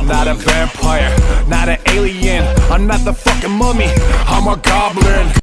not a vampire, not an alien. I'm not the fucking mummy, I'm a goblin.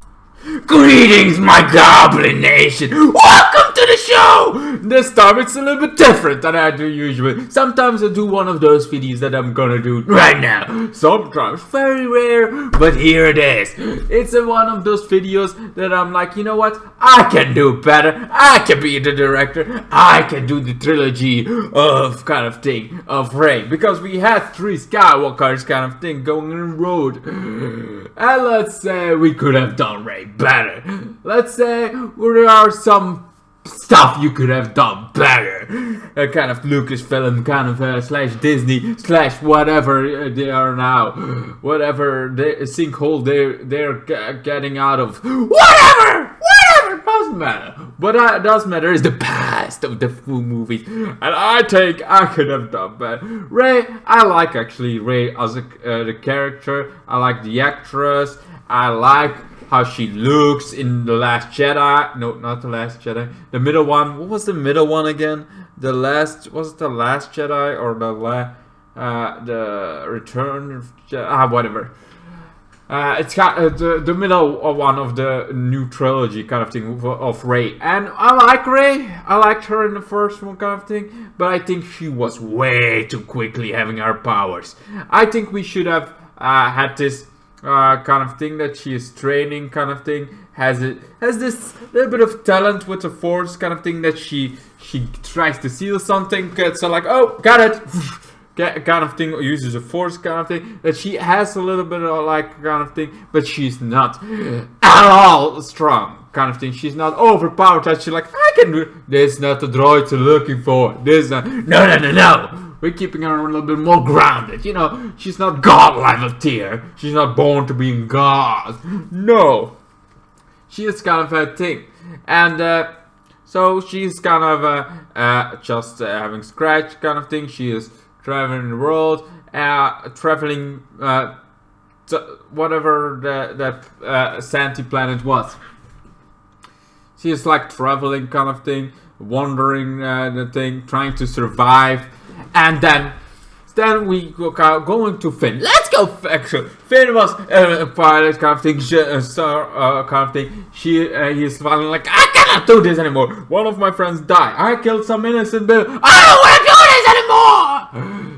Greetings, my Goblin Nation! Welcome to the show! This time it's a little bit different than I do usually. Sometimes I do one of those videos that I'm gonna do right now. Sometimes very rare, but here it is. It's one of those videos that I'm like, you know what? I can do better. I can be the director. I can do the trilogy of kind of thing of Rey. Because we had 3 Skywalkers kind of thing going on the road. And let's say we could have done Rey better. Let's say there are some stuff you could have done better. A kind of Lucasfilm, kind of slash Disney, slash whatever they are now. Whatever sinkhole they're getting out of. Whatever! Doesn't matter. What does matter is the past of the movies. And I think I could have done better. Rey, I like actually Rey as the character. I like the actress. I like how she looks in The Last Jedi. No, not The Last Jedi. The middle one. What was the middle one again? Was it The Last Jedi or the Return of Jedi? Whatever. It's got the middle one of the new trilogy kind of thing of Rey. And I like Rey. I liked her in the first one kind of thing. But I think she was way too quickly having her powers. I think we should have had this kind of thing that she is training kind of thing. Has this little bit of talent with the Force kind of thing that she tries to steal something. Gets like, oh, got it. Kind of thing, uses a Force kind of thing, that she has a little bit of like kind of thing, but she's not at all strong kind of thing. She's not overpowered that she's like, I can do this. Is not the droids you're looking for. This is not, no. We're keeping her a little bit more grounded. You know, she's not God level tier. She's not born to be God. No, she is kind of a thing, and so she's kind of just having scratch kind of thing. She is traveling the world, traveling to whatever that Santi planet was. She is like traveling kind of thing, wandering the thing, trying to survive, and then we going to Finn. Let's go. Actually, Finn was a pilot kind of thing, kind of thing. He's finally like, I cannot do this anymore. One of my friends died. I killed some innocent baby. I don't want to do this anymore.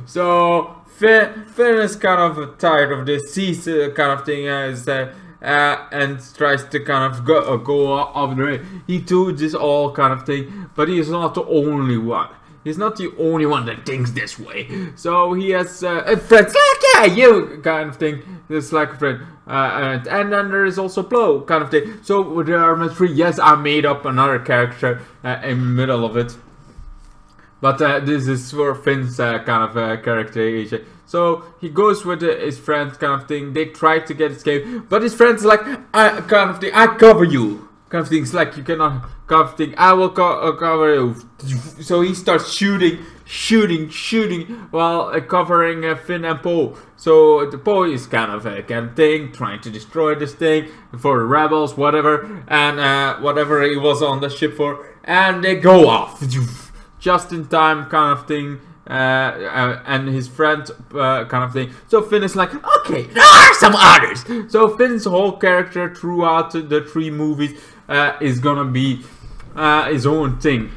So Finn is kind of tired of this. Sees kind of thing and tries to kind of go up the way. He do this all kind of thing, but he is not the only one. He's not the only one that thinks this way. So he has a friend, like, yeah, you kind of thing. It's like a friend. And then there is also Plo kind of thing. So there are 3. Yes, I made up another character in the middle of it. But this is for Finn's kind of character. So he goes with his friends kind of thing. They try to get escape. But his friend's like, kind of thing, I cover you. Kind of things like you cannot kind of thing. I will cover you. So he starts shooting while covering Finn and Poe. So the Poe is kind of a thing, trying to destroy this thing for the rebels, whatever, and whatever he was on the ship for, and they go off just in time, kind of thing. And his friend kind of thing. So Finn is like, okay, there are some others. So Finn's whole character throughout the 3 movies is gonna be his own thing.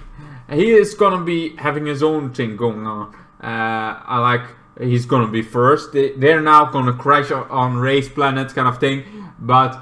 He is gonna be having his own thing going on. I like he's gonna be first. They're now gonna crash on Rey's planet kind of thing. But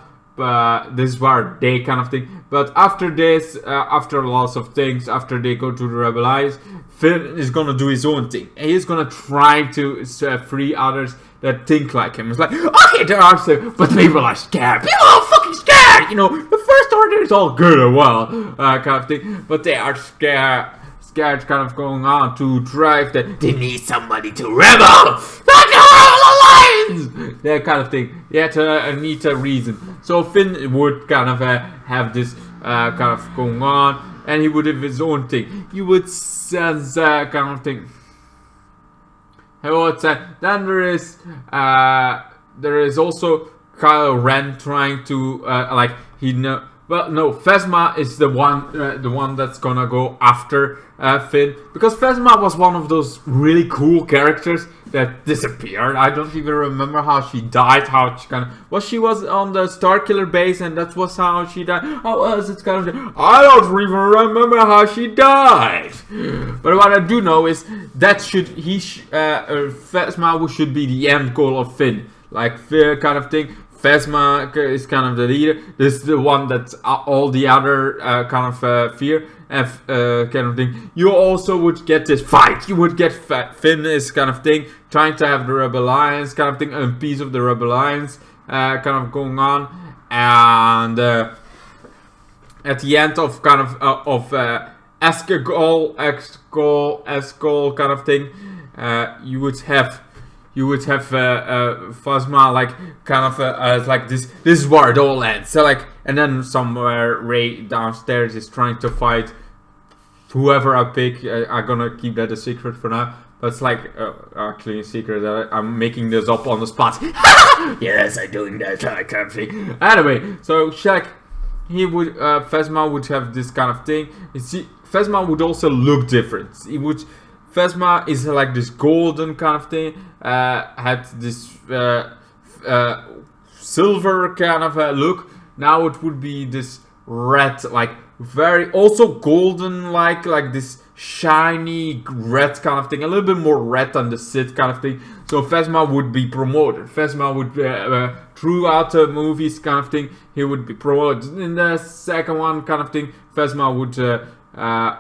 this is where they kind of thing. But after this, after lots of things, after they go to the Rebel Alliance, Finn is gonna do his own thing. He's gonna try to free others that think like him. It's like, okay, there are some, but people are scared. People are fucking scared. You know, the First Order is all good and well, kind of thing, but they are scared kind of going on to drive that they need somebody to rebel. Like the Rebel Alliance! That kind of thing. You had to need a reason. So Finn would kind of have this kind of going on, and he would have his own thing. He would sense kind of thing. He would say. Then there is also Kylo Ren trying to like he Well, no, Phasma is the one that's gonna go after Finn, because Phasma was one of those really cool characters that disappeared. I don't even remember how she died. How she was on the Starkiller base, and that was how she died. How was it kind of? I don't even remember how she died. But what I do know is that Phasma should be the end goal of Finn, like kind of thing. Phasma is kind of the leader. This is the one that all the other kind of fear and kind of thing. You also would get this fight. You would get Finn is kind of thing, trying to have the Rebel Alliance kind of thing, a piece of the Rebel Alliance kind of going on. And at the end of kind of Escagol kind of thing, you would have Phasma like kind of like this is where it all ends. So like, and then somewhere Rey downstairs is trying to fight whoever I pick. I'm gonna keep that a secret for now, but it's like actually a secret that I'm making this up on the spot. Yes, I'm doing that kind of thing. Anyway, so Shaq, he would Phasma would have this kind of thing. You see, Phasma would also look different. Phasma is like this golden kind of thing, had this silver kind of look. Now it would be this red, like very also golden, like this shiny red kind of thing, a little bit more red than the Sith kind of thing. So Phasma would be promoted. Phasma would throughout the movies kind of thing, he would be promoted. In the second one kind of thing, Phasma would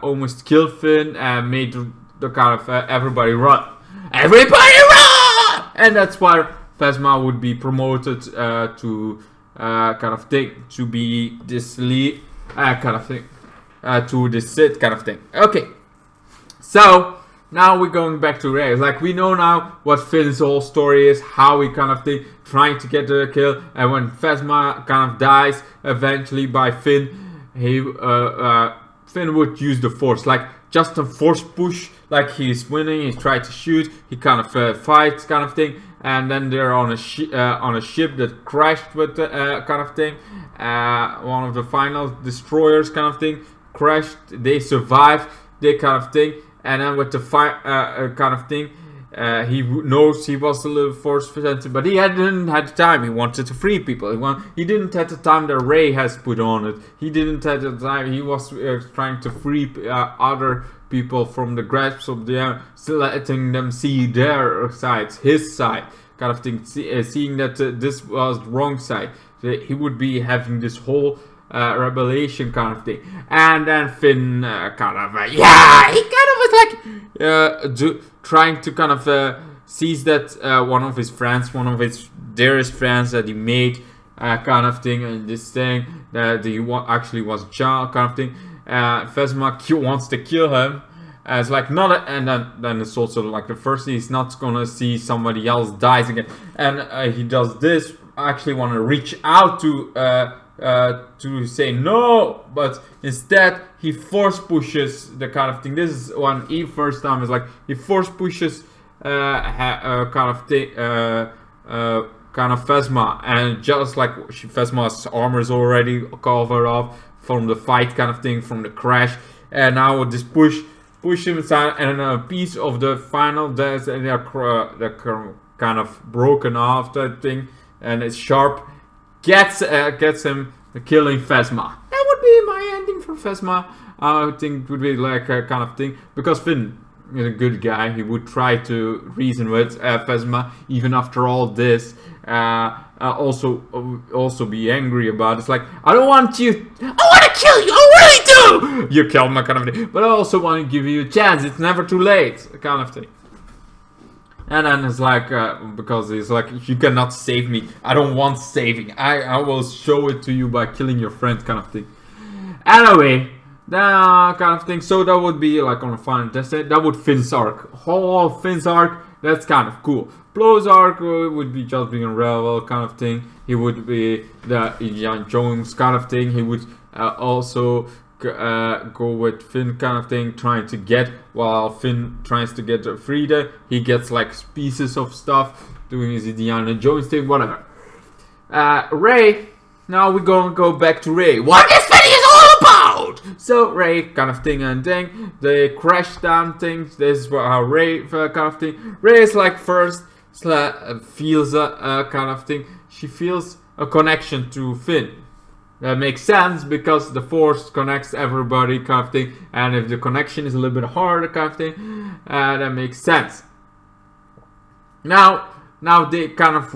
almost kill Finn and made the kind of everybody run, and that's why Phasma would be promoted to kind of thing, to be this lead kind of thing, to the Sith kind of thing. Okay, so now we're going back to Rey. Like, we know now what Finn's whole story is, how he kind of thing trying to get the kill, and when Phasma kind of dies eventually by Finn, he Finn would use the Force, like just a force push, like he's winning, he's trying to shoot, he kind of fights kind of thing, and then they're on a ship that crashed with the kind of thing, one of the final destroyers kind of thing, crashed, they survived, they kind of thing, and then with the kind of thing, he knows he was a little force sensitive, but he didn't have the time. He wanted to free people. He didn't have the time that Rey has put on it. He didn't have the time. He was trying to free other people from the grasp of the still letting them see their side, his side, kind of thing. Seeing that this was the wrong side. He would be having this whole revelation kind of thing, and then Finn kind of he kind of was like trying to kind of sees that one of his friends, one of his dearest friends that he made kind of thing, and this thing that he actually was a child kind of thing, Phasma wants to kill him. It's like not, and then it's also like the first thing, he's not gonna see somebody else dies again, and he does this. I actually want to reach out to say no, but instead he force pushes the kind of thing. This is one first time is like he force pushes kind of Phasma, and just like Phasma's armor is already covered off from the fight kind of thing, from the crash, and now with this push him aside, and a piece of the final death, and they're kind of broken off that thing, and it's sharp, gets him killing Phasma. That would be my ending for Phasma. I think it would be like a kind of thing, because Finn is a good guy. He would try to reason with Phasma even after all this. Also be angry about it. It's like, I don't want you, I want to kill you, I really do. You killed my kind of thing, but I also want to give you a chance. It's never too late, kind of thing. And then it's like, because he's like, you cannot save me. I don't want saving. I will show it to you by killing your friend, kind of thing. Anyway, that kind of thing. So that would be like on a final test. That would Finn's arc. Whole Finn's arc. That's kind of cool. Blo's arc would be just being a rebel kind of thing. He would be the Indiana Jones kind of thing. He would also go with Finn kind of thing, trying to get, while Finn tries to get Frida, he gets like pieces of stuff, doing his Indiana Jones thing, whatever. Rey, now we're gonna go back to Ray. What this video is all about! So Ray kind of thing and thing, they crash down things. This is how Ray kind of thing. Ray is like first feels a kind of thing. She feels a connection to Finn. That makes sense because the Force connects everybody kind of thing, and if the connection is a little bit harder kind of thing, that makes sense. Now they kind of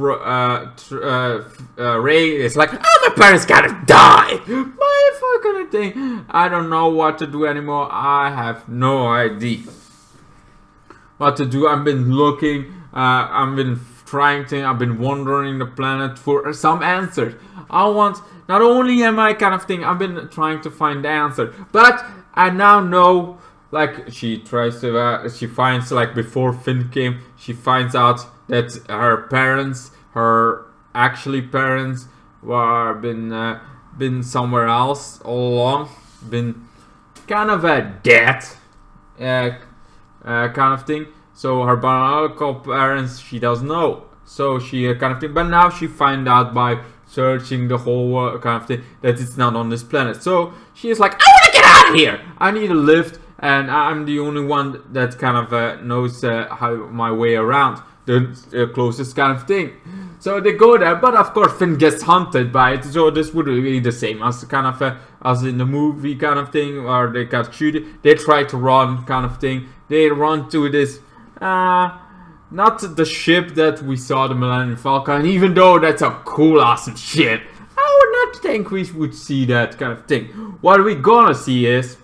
Ray is like, oh, my parents gotta die. My fucking thing. I don't know what to do anymore. I have no idea what to do. I've been looking. I've been trying to. I've been wandering the planet for some answers. I want. Not only am I kind of thing. I've been trying to find the answer, but I now know. Like she tries to. She finds like before Finn came. She finds out that her parents, her actually parents, were been somewhere else all along, been kind of dead, kind of thing. So her biological parents, she doesn't know. So she kind of thing. But now she find out by searching the whole world kind of thing that it's not on this planet. So she is like, I want to get out of here. I need a lift, and I'm the only one that kind of knows how my way around. The closest kind of thing. So they go there, but of course Finn gets hunted by it. So this would be the same as kind of as in the movie kind of thing, where they got shot. They try to run kind of thing. They run to this, not the ship that we saw, the Millennium Falcon. Even though that's a cool, awesome ship, I would not think we would see that kind of thing. What we're gonna see is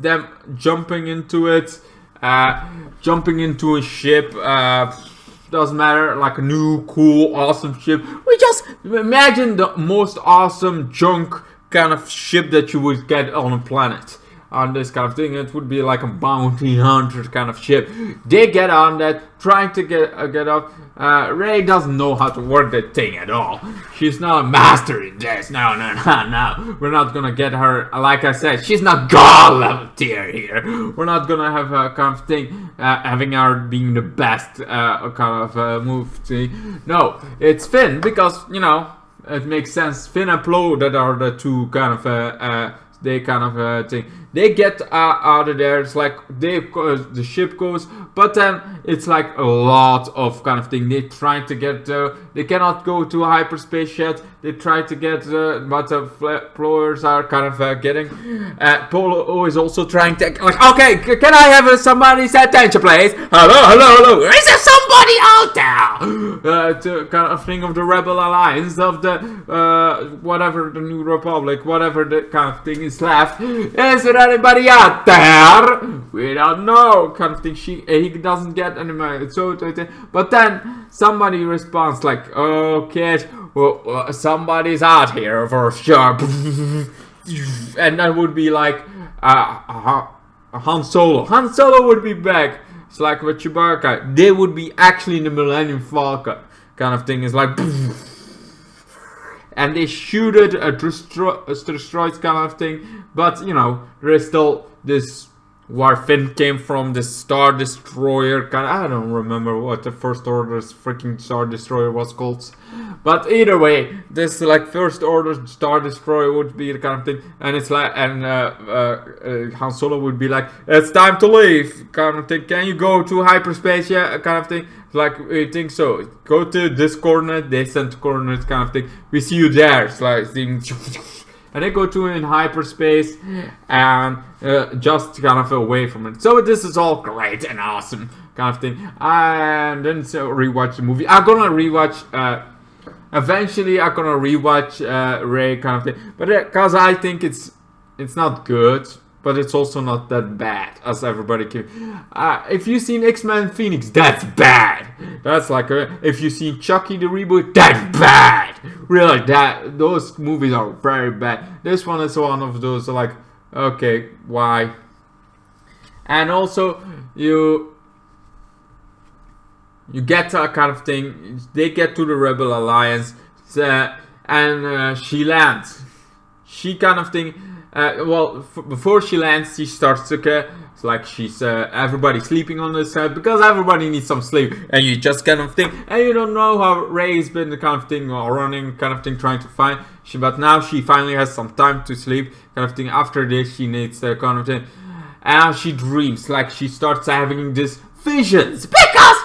them jumping into it. Jumping into a ship, doesn't matter, like a new, cool, awesome ship. We just imagine the most awesome junk kind of ship that you would get on a planet. On this kind of thing, it would be like a bounty hunter kind of ship. They get on that, trying to get up. Ray doesn't know how to work that thing at all. She's not a master in this. No. We're not gonna get her. Like I said, she's not God level tier here. We're not gonna have a kind of thing, having her being the best kind of move. No, it's Finn because it makes sense. Finn and Plo that are the two kind of they kind of thing. They get out of there. It's like the ship goes, but then it's like a lot of kind of thing. They try to get. They cannot go to hyperspace yet. They try to get, but the Ploers are kind of getting. Polo is also trying to. Like, okay, can I have somebody's attention, please? Hello. Is there somebody out there? To kind of thing of the Rebel Alliance of the whatever the New Republic, whatever the kind of thing is left. Is there anybody out there? We don't know. Kind of thing. He doesn't get any money. But then somebody responds like, "Okay, well, somebody's out here for sure," and that would be like Han Solo. Han Solo would be back. It's like with Chewbacca. They would be actually in the Millennium Falcon. Kind of thing is like. And they shoot it, destroys kind of thing. But, there is still this where Finn came from, this Star Destroyer. I don't remember what the First Order's freaking Star Destroyer was called. But either way, this like First Order Star Destroyer would be the kind of thing. And it's like, and Han Solo would be like, it's time to leave, kind of thing. Can you go to hyperspace? Yeah, kind of thing. Like, we think so. Go to this coordinate, they send coordinates kind of thing. We see you there. It's like, and they go to in hyperspace and just kind of away from it. So this is all great and awesome kind of thing. And then rewatch the movie. I'm gonna rewatch. Eventually, I'm gonna rewatch Ray kind of thing. But because I think it's not good. But it's also not that bad as everybody can. If you've seen X-Men Phoenix, that's bad. That's like if you've seen Chucky the reboot, that's bad. Really, those movies are very bad. This one is one of those like, okay, why? And also you get a kind of thing. They get to the Rebel Alliance, and she lands. She kind of thing. Before she lands, she starts to It's like she's everybody sleeping on the set because everybody needs some sleep, and you just kind of think, and you don't know how Ray's been the kind of thing or running kind of thing trying to find. But now she finally has some time to sleep kind of thing. After this, she needs the kind of thing, and she dreams, like she starts having these visions because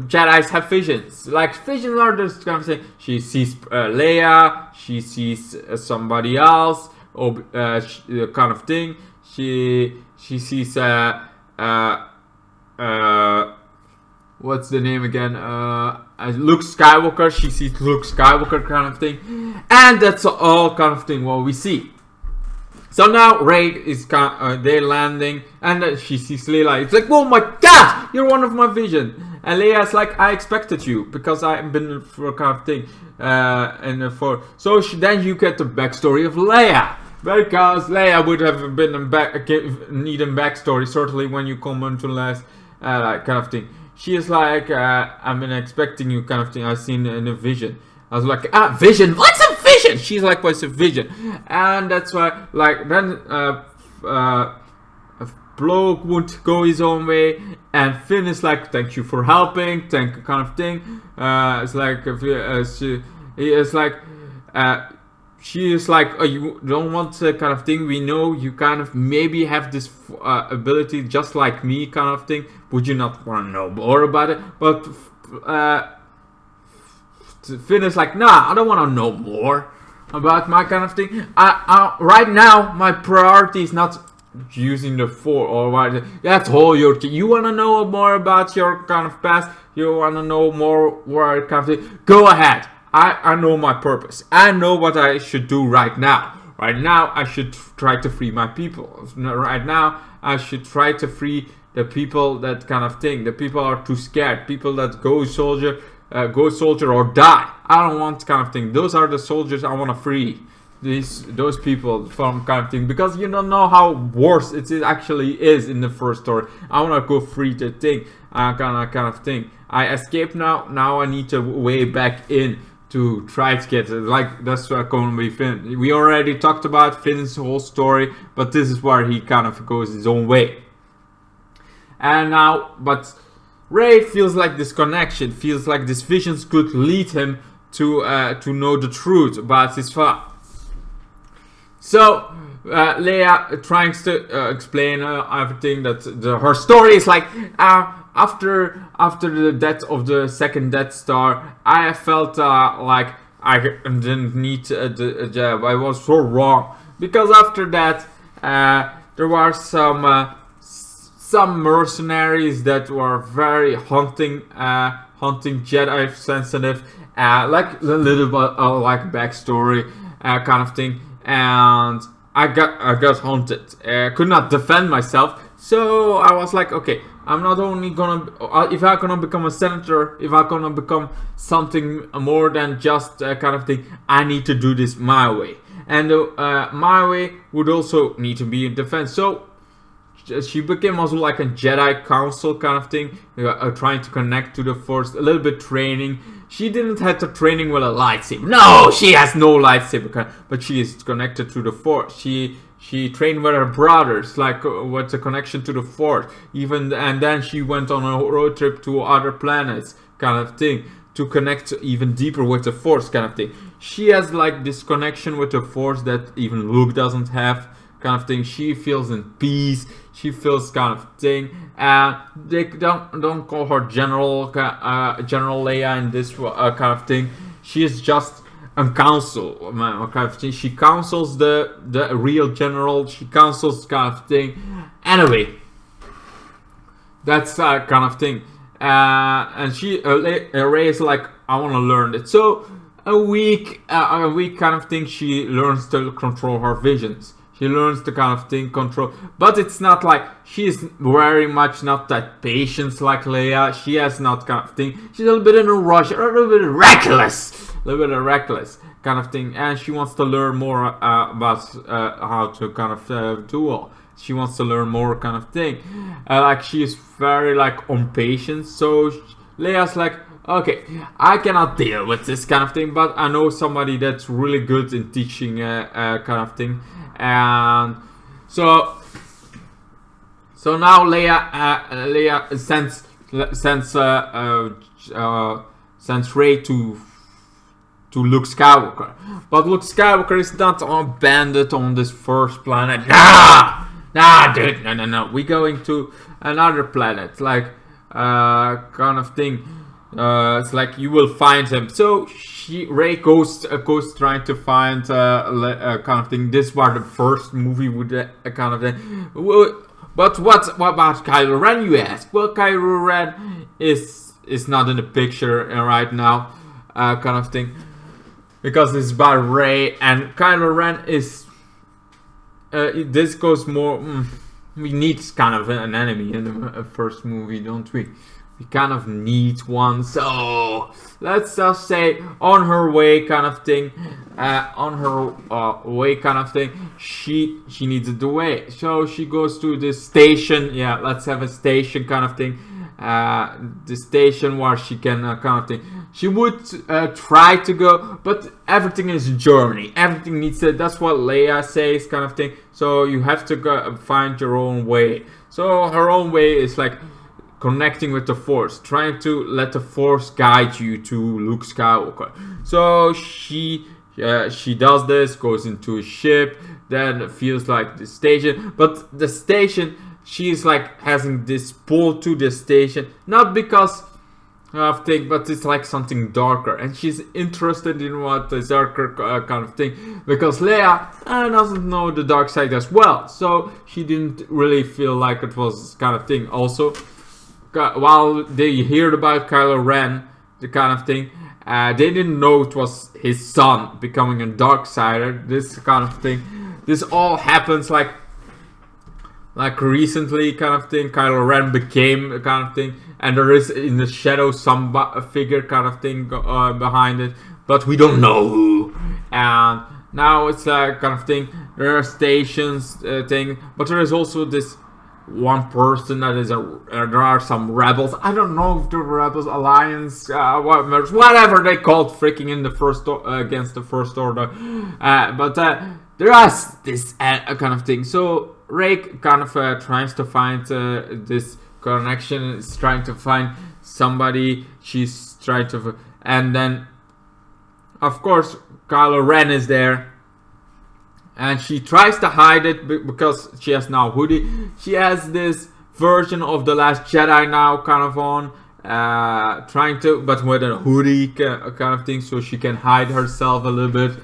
Jedi's have visions. Like visions are this kind of thing. She sees Leia, she sees somebody else, or kind of thing. She sees what's the name again? Luke Skywalker. She sees Luke Skywalker kind of thing, and that's all kind of thing what we see. So now Rey is they're landing, and she sees Leia. It's like, oh my God, you're one of my vision. And Leia's like, I expected you because I've been for a kind of thing, so then you get the backstory of Leia. Because Leia would have been needing backstory, certainly when you come into last kind of thing. She is like, I've been expecting you kind of thing. I've seen in a vision. I was like, vision? What's a vision? She's like, what's a vision? And that's why, like, then bloke would go his own way, and Finn is like, thank you for helping, thank you kind of thing. It's like, he is like, she is like, oh, you don't want the kind of thing. We know you kind of maybe have this ability just like me kind of thing. Would you not want to know more about it? But Finn is like, nah, I don't want to know more about my kind of thing. Right now, my priority is not using the Force or what. That's all you want to know more about your kind of past. You want to know more where it kind of thing. Go ahead. I know my purpose. I know what I should do right now. Right now, I should try to free my people. Right now, I should try to free the people that kind of thing. The people are too scared. People that go soldier or die. I don't want kind of thing. Those are the soldiers I want to free. Those people from kind of thing, because you don't know how worse it actually is in the first story. I want to go free the thing. Kind of thing. I escaped now. Now I need to way back in to try to get it. Like, that's what going to be Finn. We already talked about Finn's whole story, but this is where he kind of goes his own way. And now, but Rey feels like this connection, feels like this visions could lead him to know the truth about his father. So Leia trying to explain everything that her story is like. After the death of the second Death Star, I felt like I didn't need the job. I was so wrong, because after that there were some mercenaries that were very hunting Jedi sensitive, like a little bit like backstory kind of thing, and I got hunted. Could not defend myself, so I was like, okay, I'm not only gonna, if I'm gonna become a senator, if I'm gonna become something more than just kind of thing, I need to do this my way. And my way would also need to be in defense. So she became also like a Jedi Council kind of thing, trying to connect to the Force, a little bit training. She didn't have to training with a lightsaber. No, she has no lightsaber, but she is connected to the Force. She trained with her brothers, like with a connection to the Force. And then she went on a road trip to other planets, kind of thing, to connect even deeper with the Force, kind of thing. She has like this connection with the Force that even Luke doesn't have, kind of thing. She feels in peace. She feels kind of thing. They don't call her General Leia in this kind of thing. She is just a council, kind of thing. She counsels the real general. She counsels kind of thing. Anyway, that's kind of thing. And Rey is like, I want to learn it. So a week kind of thing. She learns to control her visions. She learns to kind of thing control, but it's not like she's very much not that patient like Leia. She has not kind of thing. She's a little bit in a rush, a little bit reckless kind of thing, and she wants to learn more about how to kind of duel. She wants to learn more kind of thing. Like she is very like impatient. So Leia's like, okay, I cannot deal with this kind of thing, but I know somebody that's really good in teaching kind of thing. And so So now Leia sends Rey to Luke Skywalker, but Luke Skywalker is not abandoned on this first planet. Nah, dude, no. We're going to another planet, like kind of thing. It's like you will find him. So Rey goes trying to find kind of thing. This was the first movie with a kind of thing. But what about Kylo Ren, you ask? Well, Kylo Ren is not in the picture right now, kind of thing, because it's about Rey, and Kylo Ren is. This goes more. We need kind of an enemy in the first movie, don't we? We kind of need one. So let's just say on her way, kind of thing. She needed the way. So she goes to the station. Yeah, let's have a station, kind of thing. The station where she can kind of thing. She would try to go, but everything is in Germany. Everything needs to. That's what Leia says, kind of thing. So you have to go find your own way. So her own way is like connecting with the Force, trying to let the Force guide you to Luke Skywalker. So she does this, goes into a ship, then feels like the station, but the station, she's like having this pull to the station, not because of thing, but it's like something darker, and she's interested in what is darker kind of thing, because Leia doesn't know the dark side as well, so she didn't really feel like it was kind of thing. Also, while they heard about Kylo Ren, the kind of thing, they didn't know it was his son becoming a Darksider. This kind of thing. This all happens like recently, kind of thing. Kylo Ren became a kind of thing, and there is in the shadow some figure kind of thing behind it, but we don't know who. And now it's kind of thing. There are stations thing, but there is also this one person that is there are some rebels. I don't know if the rebels alliance, whatever they called, freaking in the first against the First Order, but there is this kind of thing. So Rey kind of tries to find this connection. Is trying to find somebody. She's trying to, and then of course Kylo Ren is there. And she tries to hide it because she has now hoodie. She has this version of The Last Jedi now kind of on. Trying to, but with a hoodie kind of thing, so she can hide herself a little bit.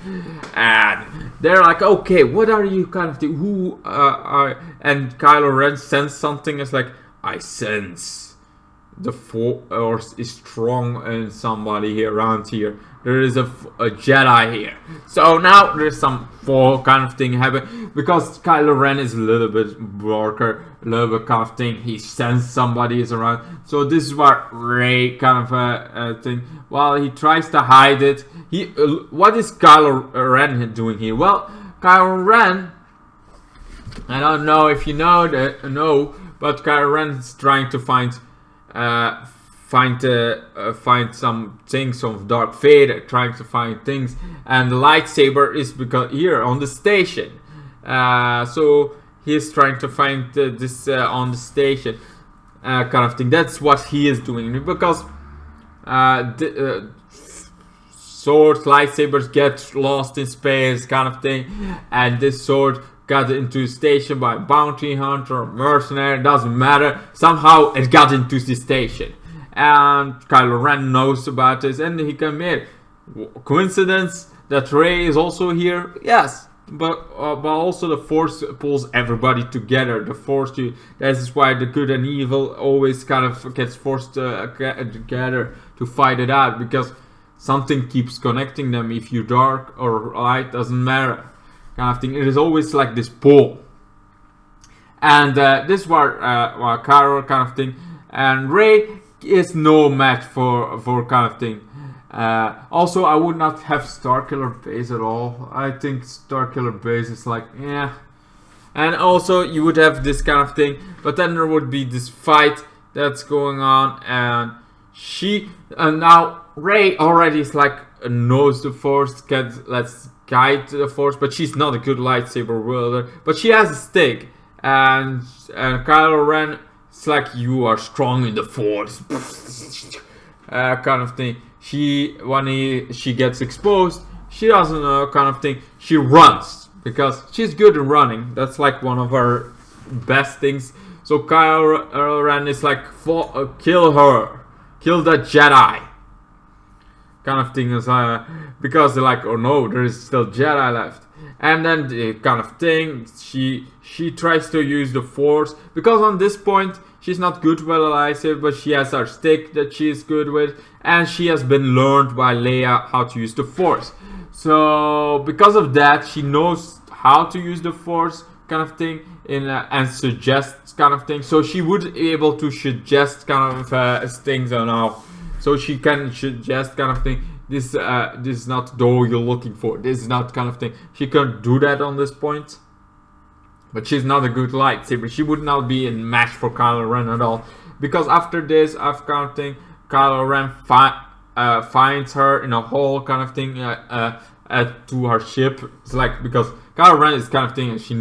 And they're like, okay, what are you kind of thing? Who are... And Kylo Ren senses something. It's like, I sense the Force is strong in somebody here around here. There is a Jedi here. So now there's some fall kind of thing happening. Because Kylo Ren is a little bit darker, a little bit kind of thing. He senses somebody is around. So this is what Rey kind of thing. While he tries to hide it. What is Kylo Ren doing here? Well, Kylo Ren, I don't know if you know, but Kylo Ren is trying to find some things of Darth Vader, trying to find things, and the lightsaber is because here on the station. So he's trying to find this on the station, kind of thing. That's what he is doing, because swords, lightsabers get lost in space, kind of thing, and this sword got into a station by a bounty hunter or mercenary, doesn't matter. Somehow it got into the station. And Kylo Ren knows about this, and he can make coincidence that Rey is also here. Yes, but also the Force pulls everybody together. The Force, that is why the good and evil always kind of gets forced together to fight it out, because something keeps connecting them. If you're dark or light, doesn't matter, kind of thing. It is always like this pull. And this was Kylo kind of thing, and Rey is no match for kind of thing. Also, I would not have Starkiller Base at all. I think Starkiller Base is like, yeah. And also, you would have this kind of thing, but then there would be this fight that's going on, and now Rey already is like knows the Force, let's guide the Force, but she's not a good lightsaber wielder. But she has a stick, and Kylo Ren, it's like, you are strong in the Force, kind of thing. She gets exposed, she doesn't know, kind of thing. She runs because she's good at running. That's like one of her best things. So Kylo Ren is like, kill her, kill that Jedi, kind of thing. Is because they're like, oh no, there is still Jedi left. And then the kind of thing, she tries to use the Force, because on this point she's not good with a lightsaber, but she has her stick that she's good with, and she has been learned by Leia how to use the Force. So because of that, she knows how to use the Force, kind of thing, and suggests, kind of thing. So she would be able to suggest kind of things on how. So she can suggest, kind of thing, this is not the door you're looking for. This is not, kind of thing. She can't do that on this point. But she's not a good lightsaber. She would not be a match for Kylo Ren at all. Because after this, I've kind of thing, Kylo Ren finds her in a hole, kind of thing, to her ship. It's like, because Kylo Ren is kind of thing, and he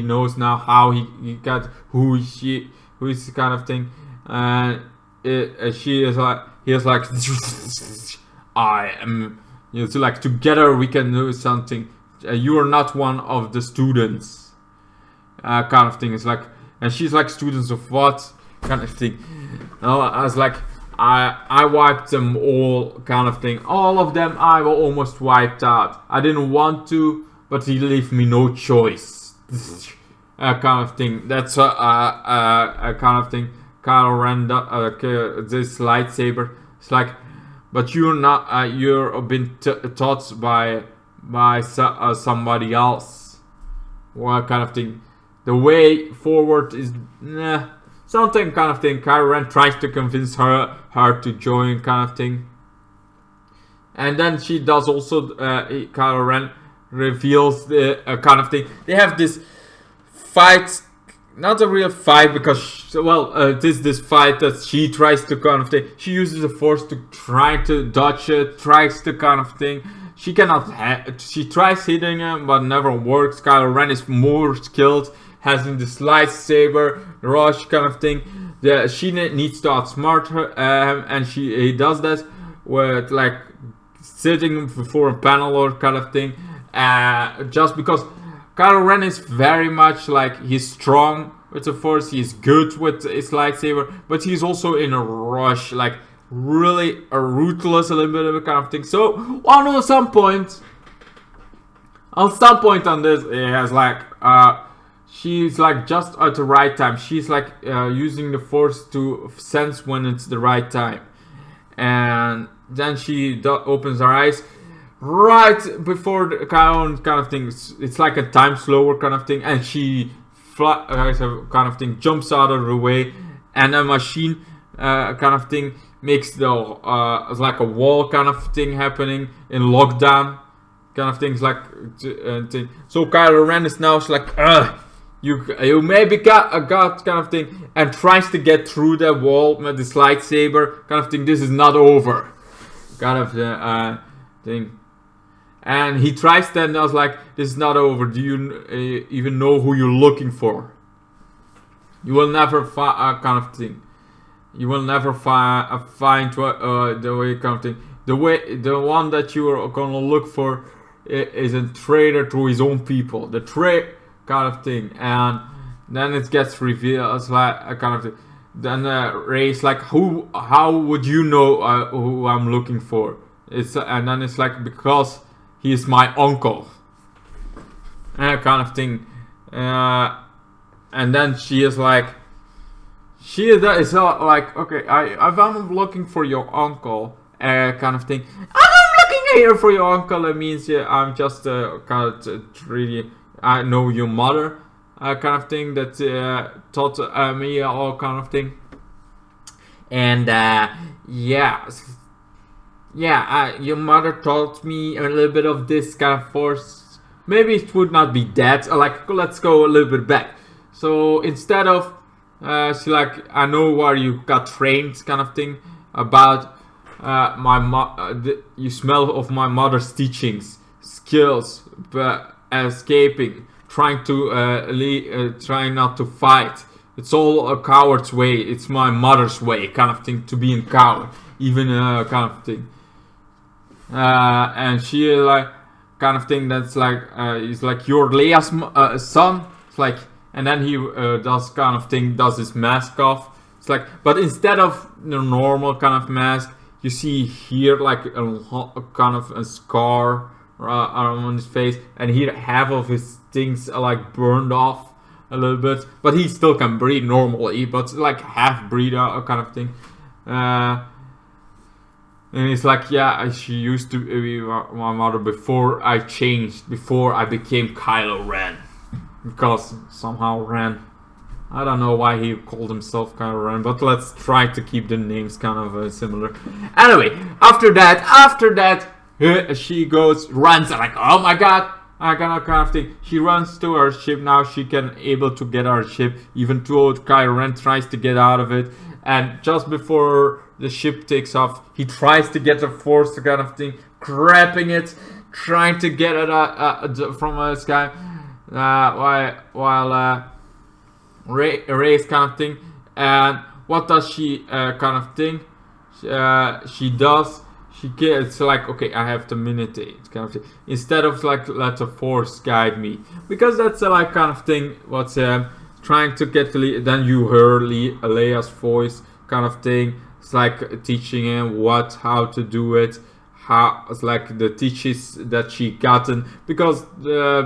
knows now how he got who is kind of thing, and she is like, he is like, I am, so like, together we can do something. You are not one of the students, kind of thing. It's like, and she's like, students of what, kind of thing. I was like, I wiped them all, kind of thing. All of them I were almost wiped out. I didn't want to, but he left me no choice. Kind of thing. That's a kind of thing. Kylo Ren, this lightsaber. It's like, but you're not. You're been taught by somebody else. What kind of thing? The way forward is something, kind of thing. Kylo Ren tries to convince her to join, kind of thing. And then she does also. Kylo Ren reveals the kind of thing. They have this fight, not a real fight, because it is this fight that she tries to, kind of thing. She uses the Force to try to dodge it, tries to, kind of thing. She cannot. She tries hitting him, but never works. Kylo Ren is more skilled, has this lightsaber rush, kind of thing. She needs to outsmart her, and he does that with like sitting before a panel or kind of thing. Just because Kylo Ren is very much like, he's strong with the Force, he's good with his lightsaber, but he's also in a rush, like really ruthless, a little bit of a kind of thing. So on some point on this, it has like she's like just at the right time. She's like using the Force to sense when it's the right time, and then she opens her eyes right before the kind of thing. It's like a time slower kind of thing, and she kind of thing jumps out of the way, and a machine kind of thing makes the like a wall kind of thing happening in lockdown, kind of things like thing. So Kylo Ren is now like, you maybe got a god, kind of thing, and tries to get through that wall with this lightsaber, kind of thing. This is not over, kind of thing. And he tries to, and I was like, this is not over. Do you even know who you're looking for? You will never find, kind of thing. You will never find the way, kind of thing. The one that you are gonna look for is a traitor to his own people. The kind of thing. And then it gets revealed as like a kind of thing. Then Rey's like, how would you know who I'm looking for? And then it's like, because he's my uncle, kind of thing. And then she is like, it's not like, okay, if I'm looking for your uncle, kind of thing. I'm looking here for your uncle. It means I'm just kind of really, I know your mother, kind of thing, that taught me all kind of thing. And your mother taught me a little bit of this kind of Force. Maybe it would not be that. Like, let's go a little bit back. So instead of, she's like, I know where you got trained, kind of thing, about you smell of my mother's teachings, skills, but escaping, trying to trying not to fight. It's all a coward's way. It's my mother's way, kind of thing, to be a coward, even kind of thing. And she like kind of thing that's like is like you're Leia's son. It's like, and then he does kind of thing, does his mask off. It's like, but instead of the normal kind of mask, you see here like a kind of a scar on his face, and here half of his things are like burned off a little bit, but he still can breathe normally, but like half breathe kind of thing. And it's like, yeah, she used to be my mother before I changed, before I became Kylo Ren, because somehow Ren, I don't know why he called himself Kylo Ren, but let's try to keep the names kind of similar. Anyway, after that, she runs, like, oh my god, I got a kind of thing. She runs to her ship. Now she can able to get our ship, even though Kylo Ren tries to get out of it. And just before the ship takes off, he tries to get the Force kind of thing, grabbing it, trying to get it from the sky, while Rey's kind of thing. And what does she kind of thing? She does. It's like, okay, I have to meditate, kind of thing. Instead of like, let the Force guide me, because that's like kind of thing. What's trying to get to then you hear Leia's voice, kind of thing. It's like teaching him how to do it. How it's like the teaches that she gotten, because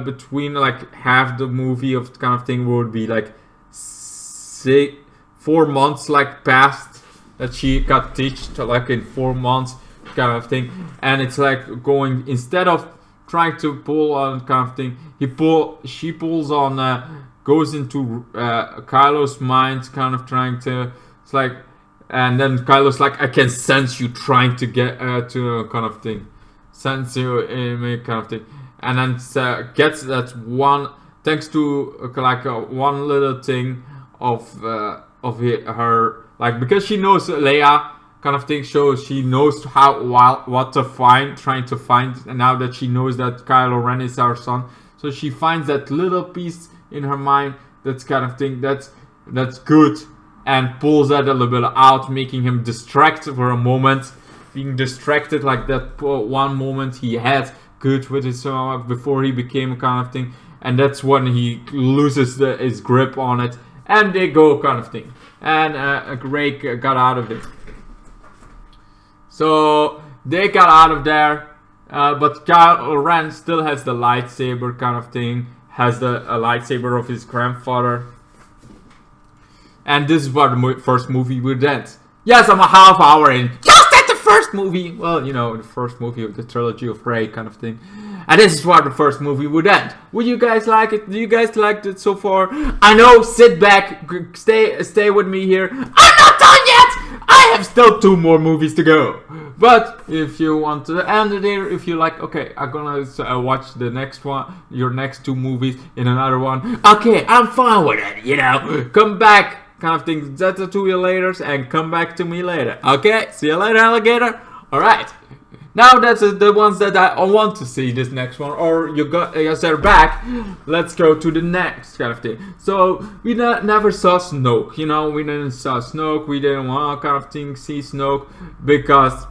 between like half the movie of kind of thing would be like 4 months like past that she got taught, like in 4 months. Kind of thing, and it's like going, instead of trying to pull on kind of thing, she pulls on, goes into Kylo's mind, kind of trying to, it's like, and then Kylo's like, I can sense you trying to get to kind of thing, sense you kind of thing, and then gets that one, thanks to like one little thing of her, like, because she knows Leia kind of thing, shows she knows what to find, trying to find, and now that she knows that Kylo Ren is our son, so she finds that little piece in her mind, that's kind of thing, that's good, and pulls that a little bit out, making him distracted for a moment, being distracted like that one moment he had good with his before he became a kind of thing, and that's when he loses his grip on it, and they go kind of thing, and Rey got out of it. So they got out of there, but Kylo Ren still has the lightsaber kind of thing, has a lightsaber of his grandfather. And this is what the first movie would end. Yes, I'm a half hour in. Just at the first movie. Well, you know, the first movie of the trilogy of Rey kind of thing. And this is what the first movie would end. Would you guys like it? Do you guys like it so far? I know, sit back, stay with me here. I'm not done yet! I have still 2 more movies to go. But if you want to end it here, if you like, okay, I'm gonna watch the next one, your next 2 movies in another one. Okay, I'm fine with it, you know. Come back, kind of thing. That's the 2 years later, and come back to me later. Okay, see you later, alligator. Alright. Now that's the ones that I want to see this next one, or you guys are back. Let's go to the next kind of thing. So we never saw Snoke, you know, we didn't saw Snoke. We didn't want kind of thing see Snoke because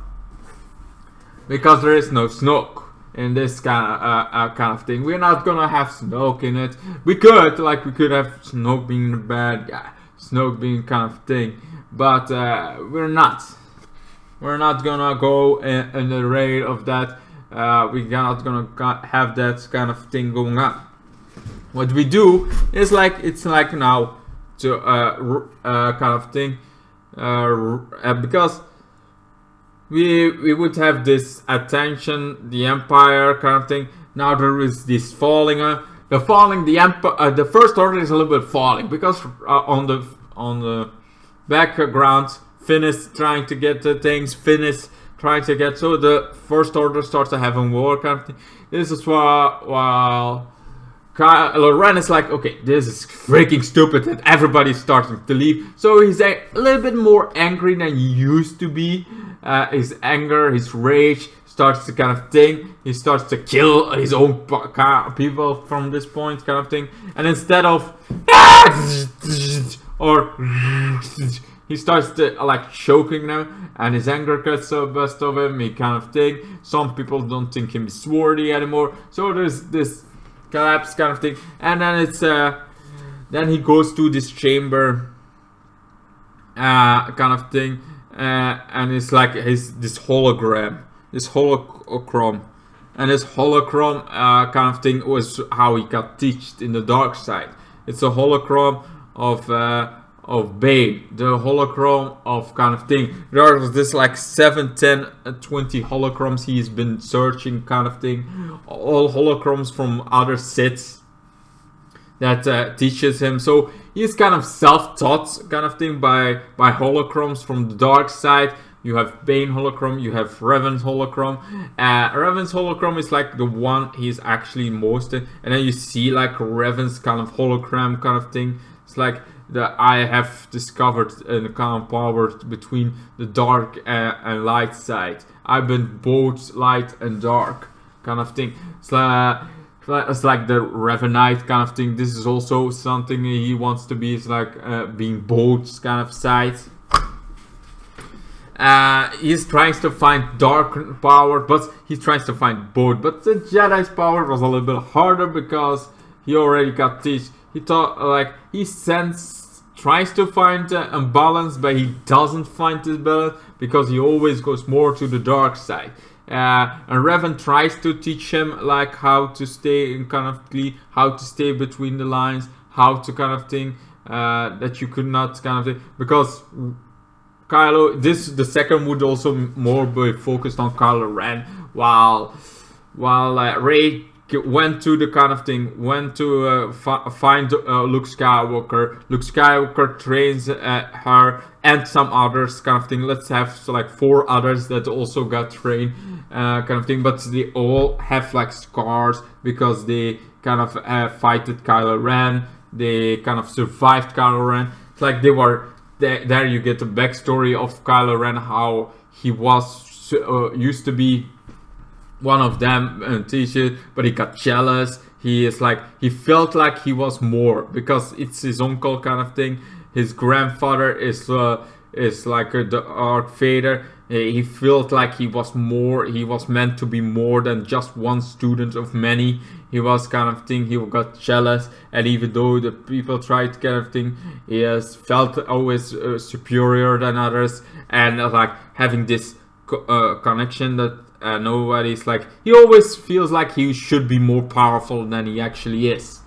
there is no Snoke in this kind of thing. We're not gonna have Snoke in it. We could have Snoke being the bad guy, Snoke being kind of thing, but we're not. We're not gonna go in the rate of that. We're not gonna have that kind of thing going on. What we do is like, it's like now to kind of thing, because we would have this attention, the Empire kind of thing. Now there is this falling. The Empire. The First Order is a little bit falling because on the background, Finn is trying to get the things. So the First Order starts to have a war kind of thing. This is while Kylo Ren is like, okay, this is freaking stupid that everybody's starting to leave. So he's a little bit more angry than he used to be. his anger, his rage starts to kind of thing. He starts to kill his own people from this point, kind of thing. And instead of or he starts to like choking them, and his anger gets the best of him. He kind of thing. Some people don't think him swordy anymore. So there's this collapse kind of thing, and then it's then he goes to this chamber kind of thing, and it's like this holocron, and this holocron kind of thing was how he got taught in the dark side. It's a holocron of Bane, the holocron of kind of thing. There's this like 7, 10, 20 holochroms he's been searching kind of thing. All holochroms from other Siths that teaches him. So he's kind of self-taught kind of thing by holochroms from the dark side. You have Bane holocron, you have Revan's holocron. Revan's holocron is like the one he's actually most in. And then you see like Revan's kind of hologram kind of thing. It's like I have discovered a kind of power between the dark and light side. I've been both light and dark kind of thing. It's like the Revanite kind of thing. This is also something he wants to be. It's like being both kind of sides. He's trying to find dark power, but he tries to find both. But the Jedi's power was a little bit harder because he already got teach. He thought like he tries to find a balance, but he doesn't find this balance because he always goes more to the dark side. And Revan tries to teach him like how to stay in kind of how to stay between the lines, how to kind of thing that you could not kind of thing, because Kylo, the second would also more be focused on Kylo Ren, while Rey went to the kind of thing, went to find Luke Skywalker. Luke Skywalker trains her and some others kind of thing. Let's have like 4 others that also got trained kind of thing, but they all have like scars because they kind of fighted Kylo Ren. They kind of survived Kylo Ren. It's like they were there. You get the backstory of Kylo Ren, how he was used to be one of them and teacher, but he got jealous. He felt like he was more because it's his uncle kind of thing. His grandfather is like the Darth Vader. He felt like he was more. He was meant to be more than just one student of many. He was kind of thing. He got jealous, and even though the people tried kind of thing, he has felt always superior than others, and like having this connection that. Nobody's like, he always feels like he should be more powerful than he actually is,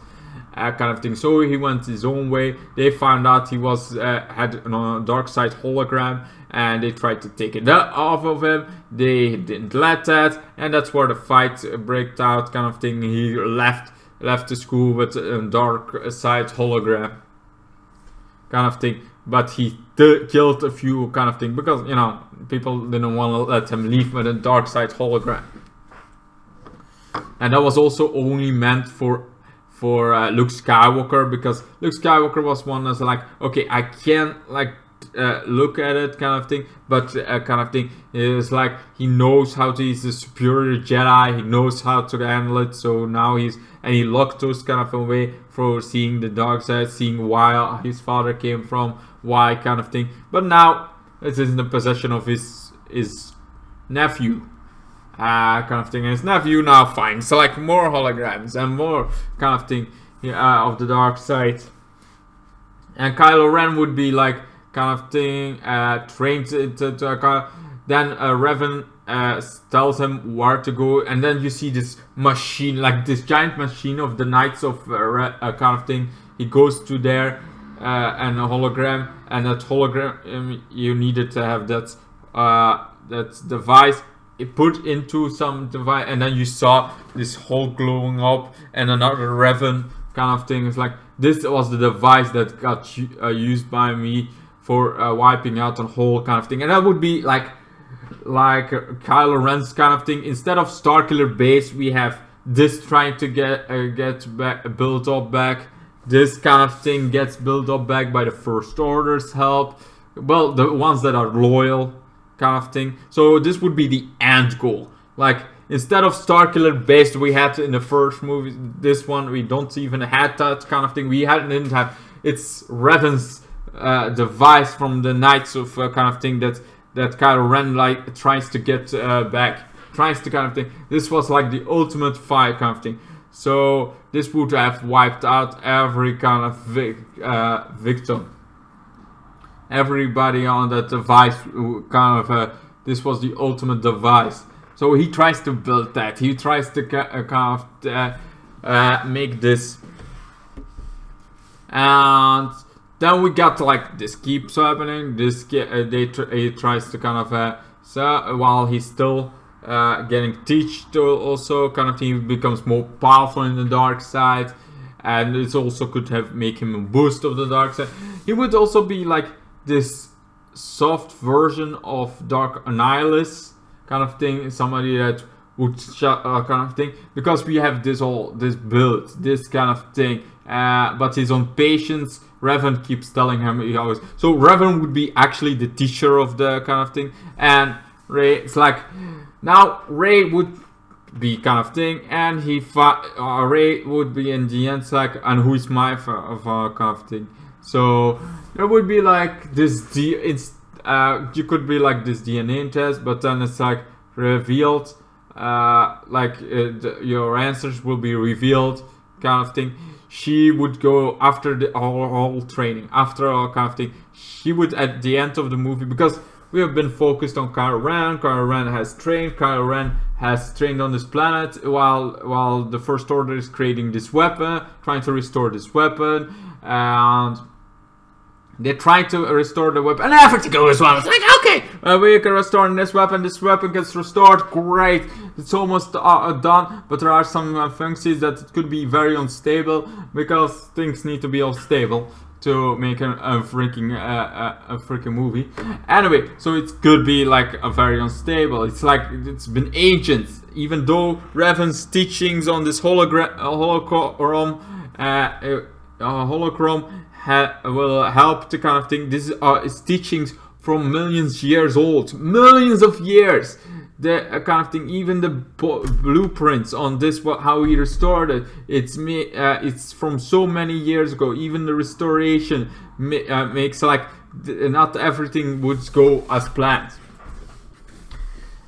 kind of thing. So he went his own way. They found out he had a dark side hologram, and they tried to take it off of him. They didn't let that, and that's where the fight broke out, kind of thing. He left the school with a dark side hologram, kind of thing. But he killed a few kind of thing because, you know, people didn't want to let him leave with a dark side hologram. And that was also only meant for Luke Skywalker, because Luke Skywalker was one that's like, okay, I can't like look at it kind of thing, but kind of thing is like he knows how to. He's a superior Jedi. He knows how to handle it. So now he locked those kind of away for seeing the dark side, seeing why his father came from, why kind of thing. But now it is in the possession of his nephew, kind of thing. And his nephew now finds like more holograms and more kind of thing of the dark side. And Kylo Ren would be like kind of thing trained to then Revan tells him where to go, and then you see this machine, like this giant machine of the Knights of kind of thing. He goes to there and a hologram, and that hologram you needed to have that device put into some device, and then you saw this hole glowing up, and another Revan kind of thing. It's like this was the device that got used by me for wiping out the whole kind of thing, and that would be like Kylo Ren's kind of thing. Instead of Starkiller Base, we have this trying to get built up back. This kind of thing gets built up back by the First Order's help. Well, the ones that are loyal, kind of thing. So this would be the end goal. Like, instead of Starkiller based we had in the first movie, this one we don't even had that kind of thing. We didn't have. It's Revan's device from the Knights of kind of thing that Kylo Ren like tries to get back, tries to kind of thing. This was like the ultimate fight kind of thing. So this would have wiped out every kind of victim. Everybody on that device kind of this was the ultimate device. So he tries to build that. He tries to kind of make this. And then we got like this keeps happening. This he tries to kind of so while he's still getting teached also kind of thing, he becomes more powerful in the dark side, and it also could have make him a boost of the dark side. He would also be like this soft version of Dark Annihilus kind of thing, somebody that would kind of thing, because we have this build, this kind of thing, but he's on patience. Revan keeps telling him he always. So Revan would be actually the teacher of the kind of thing, and Rey. It's like now Rey would be kind of thing, and Rey would be in the end like, and who is my kind of thing. So there would be like this you could be like this DNA test, but then it's like revealed, your answers will be revealed kind of thing. She would go after the whole training, after all kind of thing. She would at the end of the movie, because we have been focused on Kylo Ren. Kylo Ren has trained. Kylo Ren has trained on this planet while the First Order is creating this weapon, trying to restore this weapon, and they try to restore the weapon, and everything goes well. It's like, okay, we can restore this weapon. This weapon gets restored. Great. It's almost done, but there are some functions that it could be very unstable, because things need to be unstable to make a freaking movie. Anyway, so it could be like a very unstable. It's like it's been ages, even though Revan's teachings on this holochrome will help the kind of thing. This is teachings from millions years old, millions of years. The kind of thing, even the blueprints on this, how he restored it, it's from so many years ago. Even the restoration makes like not everything would go as planned.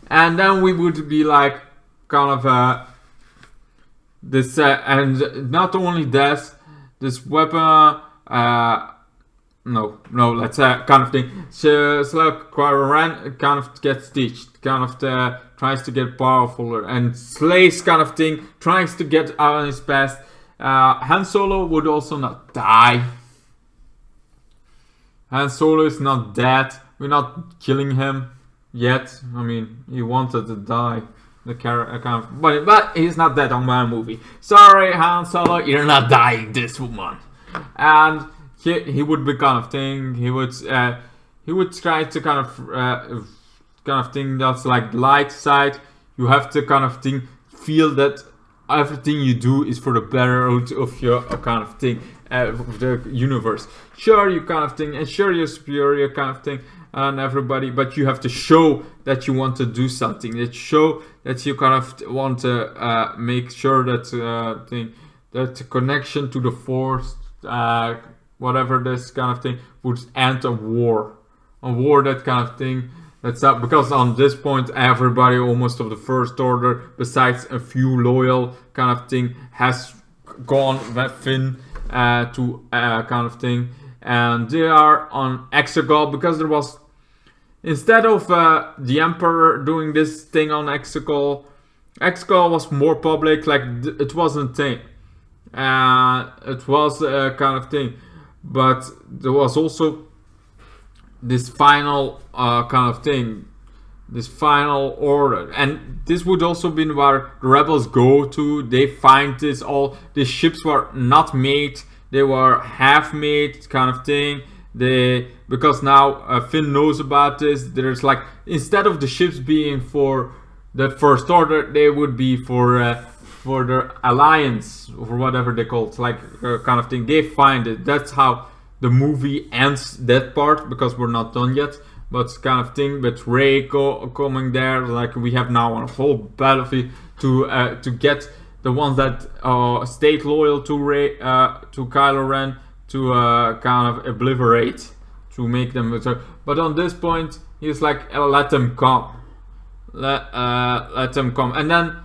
And then we would be like kind of this, and not only this weapon. Let's kind of thing. So like Kylo Ren kind of gets teached, kind of tries to get powerful, and slays kind of thing, tries to get out on his past. Han Solo would also not die. Han Solo is not dead. We're not killing him yet. I mean, he wanted to die. The character kind of, but he's not dead on my movie. Sorry, Han Solo, you're not dying this one. And he would be kind of thing. He would try to kind of thing that's like light side. You have to kind of thing feel that everything you do is for the betterment of your kind of thing, of the universe. Sure, you kind of thing, and sure you're superior kind of thing, and everybody, but you have to show that you want to do something. That show that you kind of want to make sure that that the connection to the Force. Whatever this kind of thing would end a war that kind of thing. That's up, because on this point everybody almost of the First Order, besides a few loyal kind of thing, has gone with Finn to kind of thing, and they are on Exegol, because there was, instead of the Emperor doing this thing on Exegol was more public, like it wasn't a thing. It was a kind of thing, but there was also this final kind of thing, this final order, and this would also be where the rebels go to. They find this all. The ships were not made; they were half-made kind of thing. Because now Finn knows about this. There's like, instead of the ships being for the First Order, they would be for the Alliance, or whatever they call it, like kind of thing. They find it. That's how the movie ends, that part, because we're not done yet. but kind of thing. With Rey coming there, like we have now a whole battlefield to get the ones that stayed loyal to to Kylo Ren, to kind of obliterate, to make them. But on this point, he's like, let them come, let them come, and then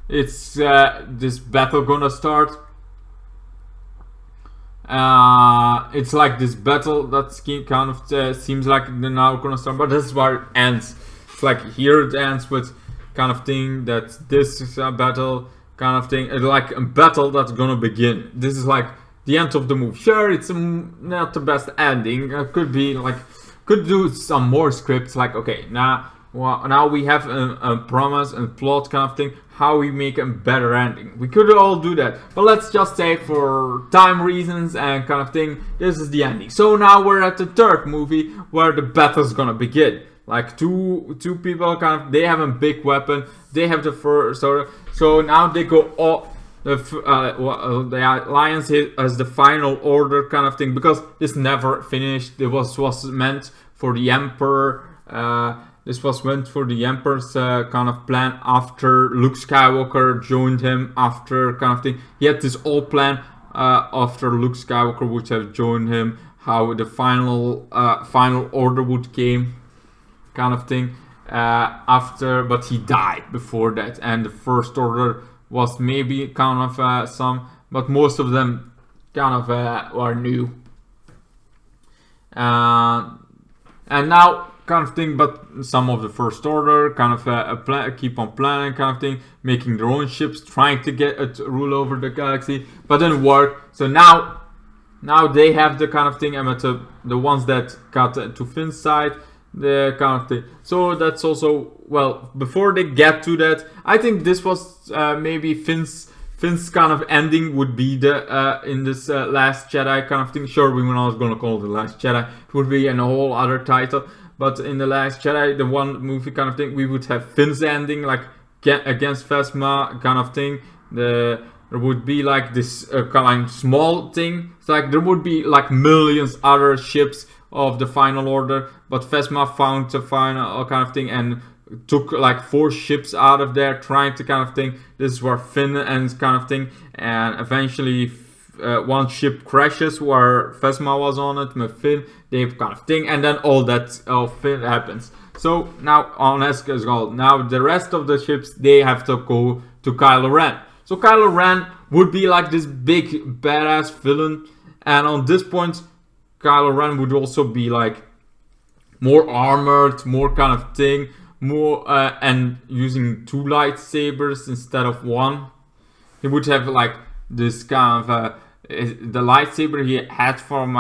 it's this battle gonna start. It's like this battle that kind of seems like they're now gonna start, but this is where it ends. It's like here it ends with kind of thing that this is a battle kind of thing. It's like a battle that's gonna begin. This is like the end of the movie. Sure, it's not the best ending. Could be like, could do some more scripts. Like, okay, now we have a promise and plot kind of thing. How we make a better ending. We could all do that, but let's just say for time reasons and kind of thing, this is the ending. So now we're at the third movie where the battle's gonna begin. Like two people kind of, they have a big weapon. They have the first, so now they go all. The Alliance has the final order kind of thing, because this never finished. It was meant for the Emperor. This was meant for the Emperor's kind of plan after Luke Skywalker joined him, after kind of thing. He had this whole plan after Luke Skywalker would have joined him, how the final order would came, kind of thing. But he died before that, and the First Order was maybe kind of some, but most of them kind of were new. And now kind of thing, but some of the First Order kind of keep on planning kind of thing, making their own ships, trying to get rule over the galaxy, but didn't work. So now they have the kind of thing, and the ones that got to Finn's side, the kind of thing. So that's also, well, before they get to that, I think this was maybe Finn's kind of ending would be the in this Last Jedi kind of thing. Sure, we were not gonna call it the Last Jedi. It would be a whole other title. But in the Last Jedi, the one movie kind of thing, we would have Finn's ending, like against Phasma kind of thing. There would be like this kind of small thing. It's like there would be like millions other ships of the Final Order, but Phasma found the final kind of thing and took like 4 ships out of there, trying to kind of thing. This is where Finn ends kind of thing, and eventually one ship crashes where Phasma was on it with Finn, they kind of thing, and then all that Finn happens. So now on Escargot, now the rest of the ships, they have to go to Kylo Ren. So Kylo Ren would be like this big badass villain, and on this point Kylo Ren would also be like more armored, more kind of thing, more and using 2 lightsabers instead of 1. He would have like this kind of the lightsaber he had from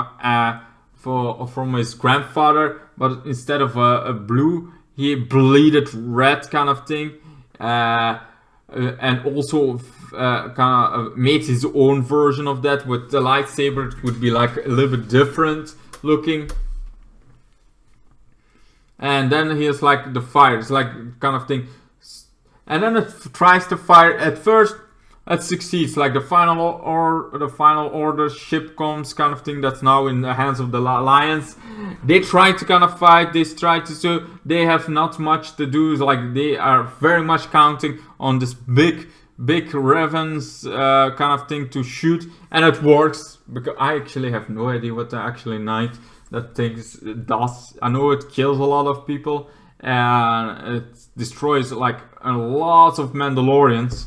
his grandfather, but instead of a blue, he bleeded red kind of thing, and also kind of made his own version of that with the lightsaber. It would be like a little bit different looking. And then he has like the fire, it's like kind of thing, and then it tries to fire. At first it succeeds, like the final order ship comes kind of thing, that's now in the hands of the Alliance. They try to kind of fight, they have not much to do, like they are very much counting on this big ravens kind of thing to shoot, and it works, because I actually have no idea what the actually knight that thing does. I know it kills a lot of people and it destroys like a lot of Mandalorians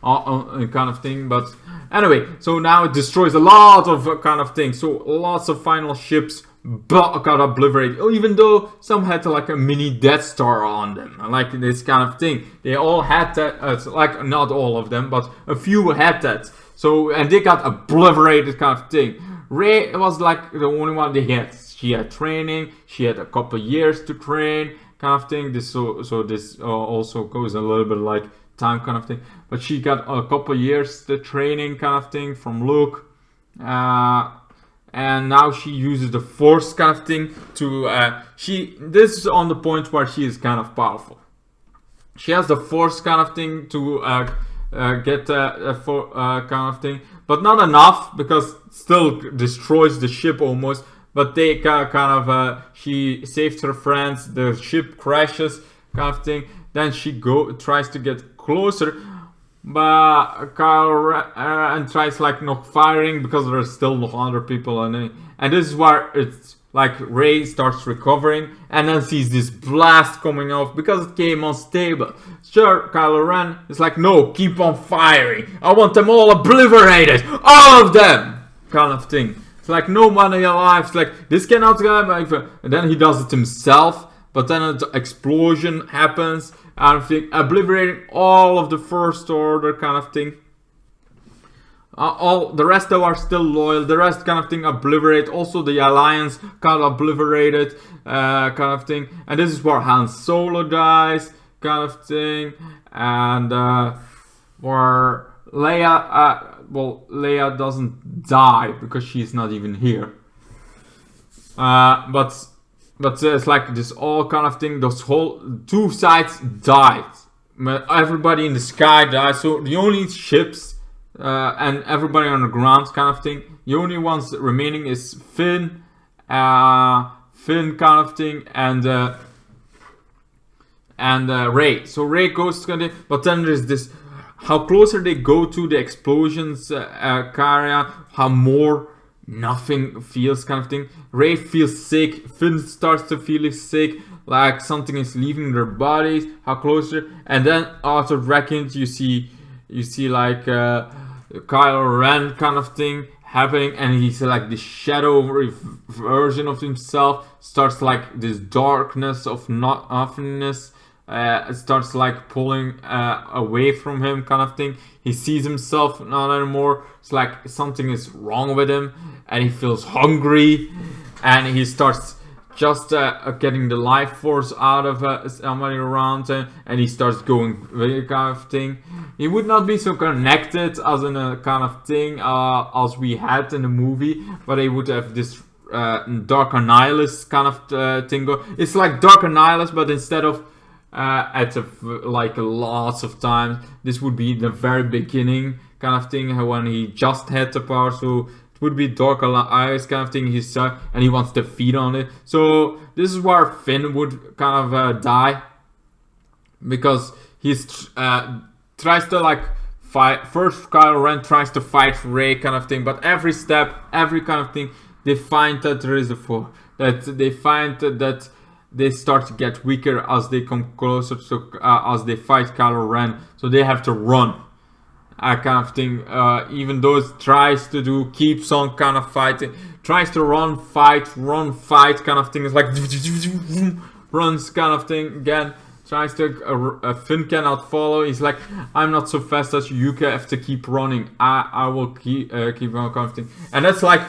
kind of thing, but anyway, so now it destroys a lot of kind of things. So lots of final ships got obliterated, even though some had like a mini Death Star on them, like this kind of thing. They all had that, like not all of them, but a few had that. So, and they got obliterated kind of thing. Rey was like the only one they had. She had training, she had a couple years to train kind of thing. This this also goes a little bit like time kind of thing, but she got a couple years the training kind of thing from Luke, and now she uses the Force kind of thing to this is on the point where she is kind of powerful. She has the Force kind of thing to get kind of thing, but not enough, because still destroys the ship almost, but they she saved her friends. The ship crashes, kind of thing. Then she tries to get closer, but Kylo Ren tries like not firing because there's still no other people in it. And this is where it's like Rey starts recovering and then sees this blast coming off because it came unstable. Sure, Kylo Ren is like, no, keep on firing. I want them all obliterated, all of them, kind of thing. It's like nobody alive. It's like this cannot happen. And then he does it himself. But then an explosion happens, and obliterating all of the First Order, kind of thing. All the rest are still loyal. The rest, kind of thing, obliterate. Also, the Alliance kind of obliterated, kind of thing. And this is where Han Solo dies, kind of thing. And where Leia, Leia doesn't die because she's not even here. But it's like this all kind of thing. Those whole two sides died. Everybody in the sky died. So the only ships and everybody on the ground, kind of thing. The only ones remaining is Finn, kind of thing, and Rey. So Rey goes to it, but then there's this. How closer they go to the explosions area, how more nothing feels, kind of thing. Rey feels sick. Finn starts to feel sick, like something is leaving their bodies. How closer, and then after Reckons, you see like Kylo Ren kind of thing happening, and he's like the shadow version of himself. Starts like this darkness of nothingness. It starts like pulling away from him, kind of thing. He sees himself not anymore. It's like something is wrong with him, and he feels hungry, and he starts just getting the life force out of somebody around him, and he starts going kind of thing. He would not be so connected as in a kind of thing as we had in the movie, but he would have this Dark Annihilus kind of thing. It's like Dark Annihilus, but instead of like lots of times, this would be the very beginning kind of thing when he just had the power. So it would be Dark Annihilus kind of thing. He's and he wants to feed on it. So this is where Finn would kind of die, because he's tries to like fight. First, Kylo Ren tries to fight Rey, kind of thing, but every step, every kind of thing, they find that there is a that they start to get weaker as they come closer to as they fight Kylo Ren, so they have to run, kind of thing. Even though it tries to keeps on kind of fighting, tries to run, fight, kind of thing. It's like runs, kind of thing again. Tries to Finn cannot follow. He's like, I'm not so fast as you can have to keep running. I will keep on, kind of thing. And that's like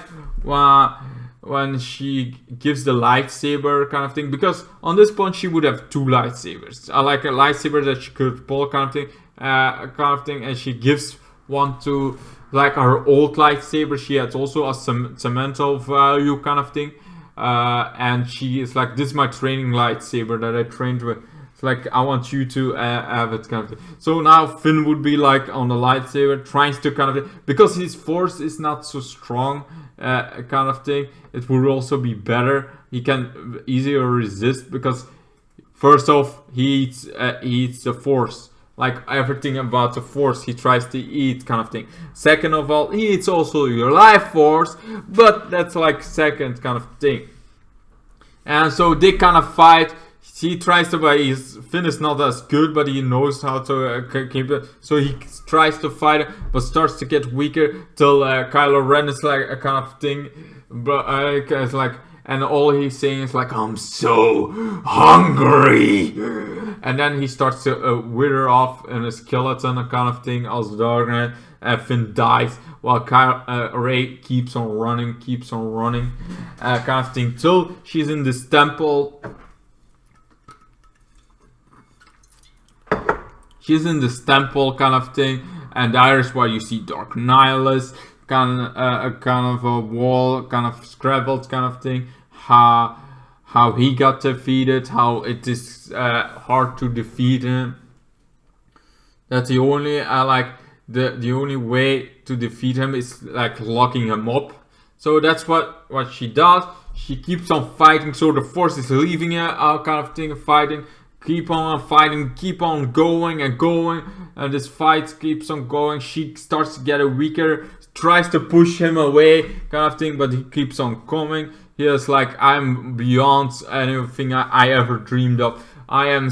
when she gives the lightsaber, kind of thing, because on this point she would have two lightsabers. I like a lightsaber that she could pull, kind of thing, and she gives one to like her old lightsaber. She has also a sentimental value, kind of thing, and she is like, this is my training lightsaber that I trained with. It's like, I want you to have it, kind of thing. So now Finn would be like on the lightsaber, tries to kind of, because his force is not so strong, kind of thing, it will also be better. He can easier resist, because first off, he eats the force, like everything about the force he tries to eat, kind of thing. Second of all, he eats also your life force, but that's like second kind of thing. And so they kind of fight. He tries to, but Finn is not as good, but he knows how to keep it. So he tries to fight it, but starts to get weaker till Kylo Ren is like a kind of thing. But it's like, and all he's saying is like, I'm so hungry. And then he starts to wither off in a skeleton, a kind of thing, as darkness. And Finn dies while Rey keeps on running, kind of thing, till she's in this temple. She's in this temple, kind of thing, and there is where you see Dark Annihilus, kind of a wall, kind of scrabbled, kind of thing. How he got defeated, how it is hard to defeat him. That's the only the only way to defeat him is like locking him up. So that's what she does. she keeps on fighting, so the force is leaving her, kind of thing, fighting. Keep on fighting, keep on going and going, and this fight keeps on going. She starts to get weaker, tries to push him away, kind of thing, but he keeps on coming. He is like, I'm beyond anything I ever dreamed of. I am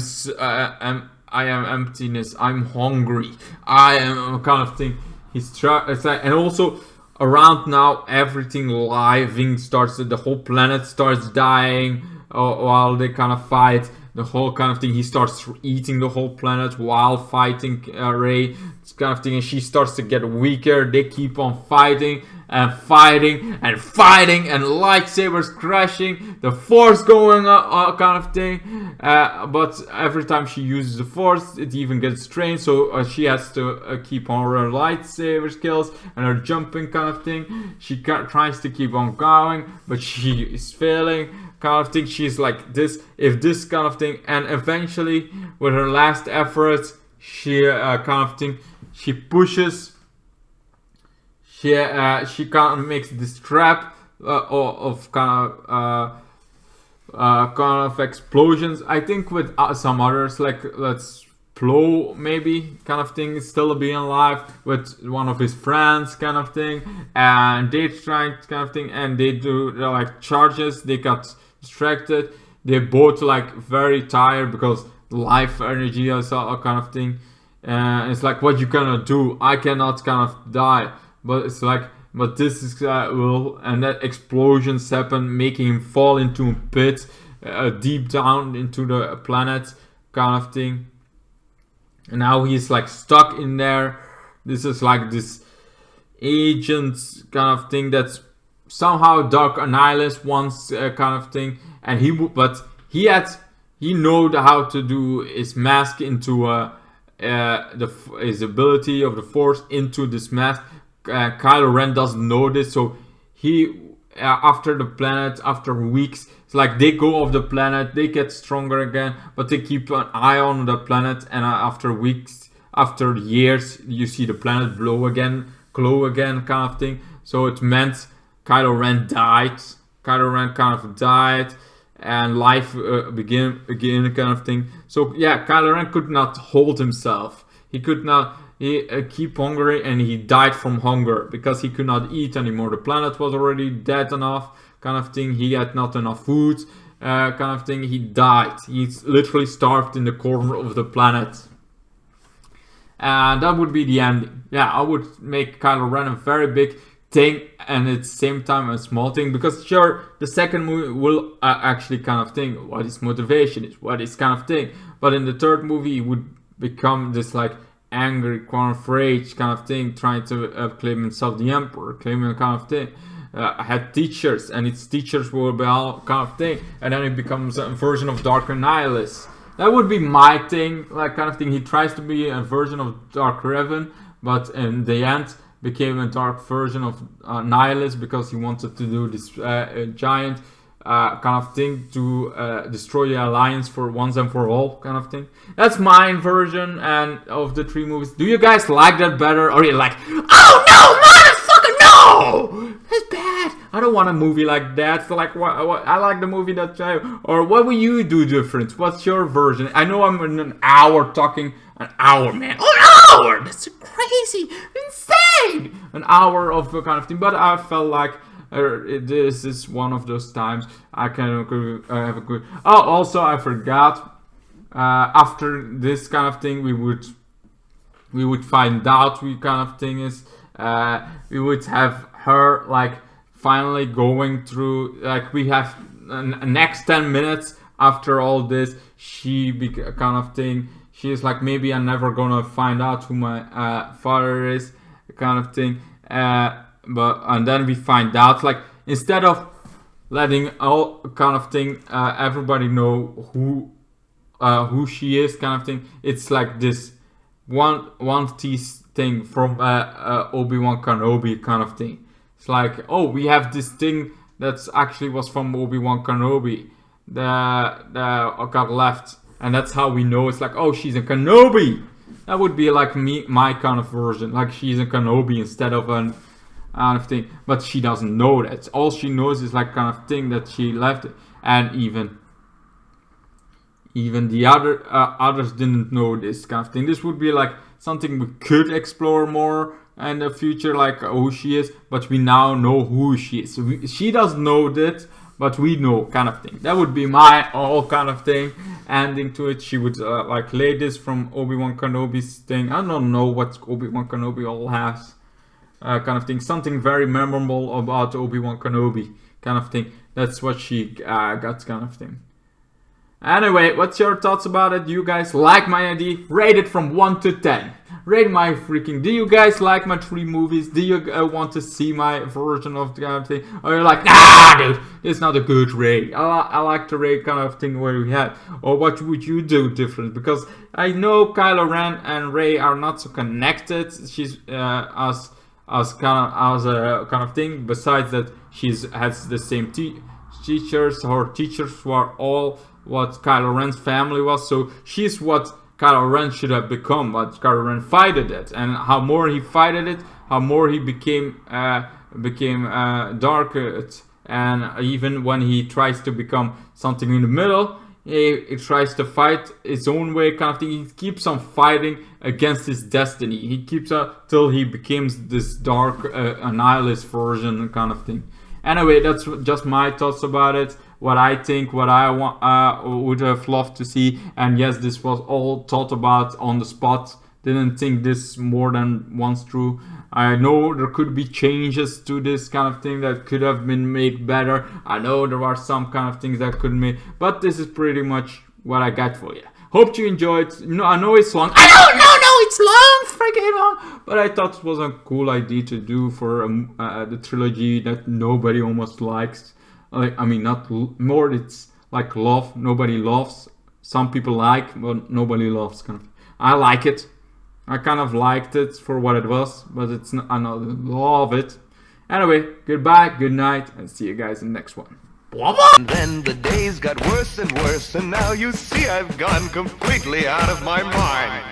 emptiness. I'm hungry. I am kind of thing. It's like, and also around now, everything living starts. The whole planet starts dying while they kind of fight. The whole kind of thing. He starts eating the whole planet while fighting Rey. It's kind of thing, and she starts to get weaker. They keep on fighting and fighting and fighting, and lightsabers crashing, the force going up, kind of thing. But every time she uses the force, it even gets strained. So she has to keep on her lightsaber skills and her jumping kind of thing. She tries to keep on going, but she is failing. Kind of thing. She's like this, if this kind of thing, and eventually with her last efforts, she kind of thing, she pushes, she kind of makes this trap of kind of explosions. I think with some others, like let's Plo maybe kind of thing, is still being alive with one of his friends kind of thing, and they try kind of thing, and they do like charges. They got distracted. They both like very tired because life energy is kind of thing. It's like, what you gonna do? I cannot kind of die. But it's like, but this is will, and that explosions happen, making him fall into a pit deep down into the planet kind of thing. And now he's like stuck in there. This is like this agent kind of thing that's somehow Dark Annihilus wants kind of thing, and he know how to do his mask into his ability of the Force into this mask. Kylo Ren doesn't know this, so he after the planet, after weeks, it's like they go off the planet, they get stronger again, but they keep an eye on the planet, and after weeks, after years, you see the planet glow again, kind of thing. So it meant Kylo Ren died. Kylo Ren kind of died, and life began kind of thing. So yeah, Kylo Ren could not hold himself. He could not keep hungry, and he died from hunger because he could not eat anymore. The planet was already dead enough, kind of thing. He had not enough food, kind of thing. He died. He's literally starved in the corner of the planet. And that would be the ending. Yeah, I would make Kylo Ren a very big thing, and at the same time a small thing, because sure, the second movie will actually kind of thing what his motivation is, what his kind of thing, but in the third movie he would become this like angry kind of rage kind of thing, trying to claim himself the emperor, claiming kind of thing. Had teachers, and its teachers will be all kind of thing, and then it becomes a version of Dark Annihilus. That would be my thing, like kind of thing. He tries to be a version of Dark Revan, but in the end became a dark version of Nihilus because he wanted to do this giant kind of thing to destroy the Alliance for once and for all kind of thing. That's my version and of the three movies. Do you guys like that better, or are you like, oh no, motherfucker, no, that's bad. I don't want a movie like that. So like, what I like the movie that or what will you do different? What's your version? I know I'm in an hour talking. An hour, man. Oh, an hour! That's crazy! Insane! An hour of the kind of thing. But I felt like this is one of those times I can have a good... Oh, also, I forgot. After this kind of thing, we would find out we kind of thing is... we would have her, like, finally going through... Like, we have... next 10 minutes after all this, she kind of thing... She's like, maybe I'm never gonna find out who my father is, kind of thing. And then we find out, like, instead of letting all kind of thing, everybody know who she is, kind of thing. It's like this one tease thing from Obi-Wan Kenobi, kind of thing. It's like, oh, we have this thing that's actually was from Obi-Wan Kenobi that got left. And that's how we know it's like, oh, she's a Kenobi. That would be like my kind of version. Like she's a Kenobi instead of an kind of thing. But she doesn't know that. All she knows is like kind of thing that she left it. And even the others didn't know this kind of thing. This would be like something we could explore more in the future, like who she is, but we now know who she is. So she doesn't know that, but we know, kind of thing. That would be my all kind of thing ending to it. She would like lay this from Obi-Wan Kenobi's thing. I don't know what Obi-Wan Kenobi all has, kind of thing. Something very memorable about Obi-Wan Kenobi, kind of thing. That's what she got, kind of thing. Anyway, what's your thoughts about it? Do you guys like my idea? Rate it from 1 to 10. Rate my freaking... Do you guys like my 3 movies? Do you want to see my version of the kind of thing? Or you're like, nah, dude, it's not a good Rey. I like the Rey kind of thing where we had. Or what would you do different? Because I know Kylo Ren and Rey are not so connected. She's as kind of thing. Besides that, has the same teachers. Her teachers were all what Kylo Ren's family was, so she's what Kylo Ren should have become, but Kylo Ren fighted it, and how more he fighted it, how more he became darker, and even when he tries to become something in the middle, he tries to fight his own way, kind of thing. He keeps on fighting against his destiny. He keeps till he becomes this dark, nihilist version, kind of thing. Anyway, that's just my thoughts about it. What I think, what I would have loved to see. And yes, this was all thought about on the spot. Didn't think this more than once through. I know there could be changes to this kind of thing that could have been made better. I know there are some kind of things that could be, but this is pretty much what I got for you. Hope you enjoyed. I know it's long. I don't know, it's long, freaking long. But I thought it was a cool idea to do for the trilogy that nobody almost likes. I mean, not more. It's like love. Nobody loves. Some people like, but nobody loves. Kind of. I like it. I kind of liked it for what it was, but it's not. I don't love it. Anyway, goodbye, good night, and see you guys in the next one. And then the days got worse and worse, and now you see I've gone completely out of my mind.